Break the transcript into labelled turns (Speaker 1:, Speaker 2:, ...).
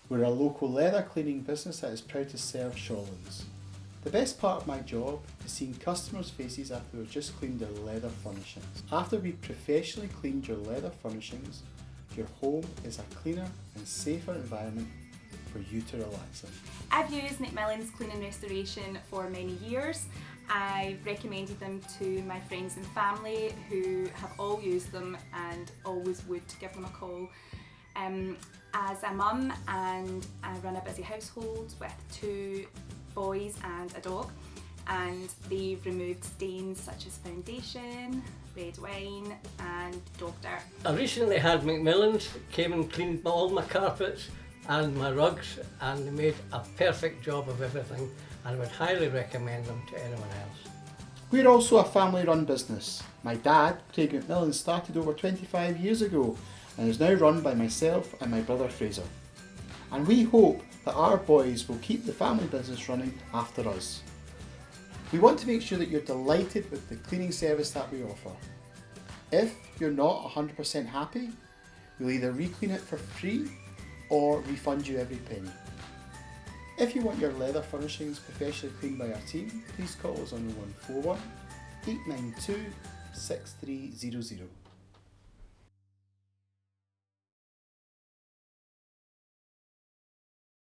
Speaker 1: We're a local leather cleaning business that is proud to serve Shawlands. The best part of my job is seeing customers' faces after we've just cleaned their leather furnishings. After we've professionally cleaned your leather furnishings, your home is a cleaner and safer environment for you to relax in.
Speaker 2: I've used Mcmillans Cleaning Restoration for many years. I've recommended them to my friends and family who have all used them and always would give them a call. As a mum, and I run a busy household with 2 boys and a dog, and they've removed stains such as foundation, red wine and dog dirt.
Speaker 3: I recently had Mcmillans came and cleaned all my carpets and my rugs, and they made a perfect job of everything, and I would highly recommend them to anyone else.
Speaker 1: We're also a family-run business. My dad, Craig Mcmillan, started over 25 years ago and is now run by myself and my brother Fraser. And we hope that our boys will keep the family business running after us. We want to make sure that you're delighted with the cleaning service that we offer. If you're not 100% happy, we'll either re-clean it for free or refund you every penny. If you want your leather furnishings professionally cleaned by our team, please call us on 0141 892 6300.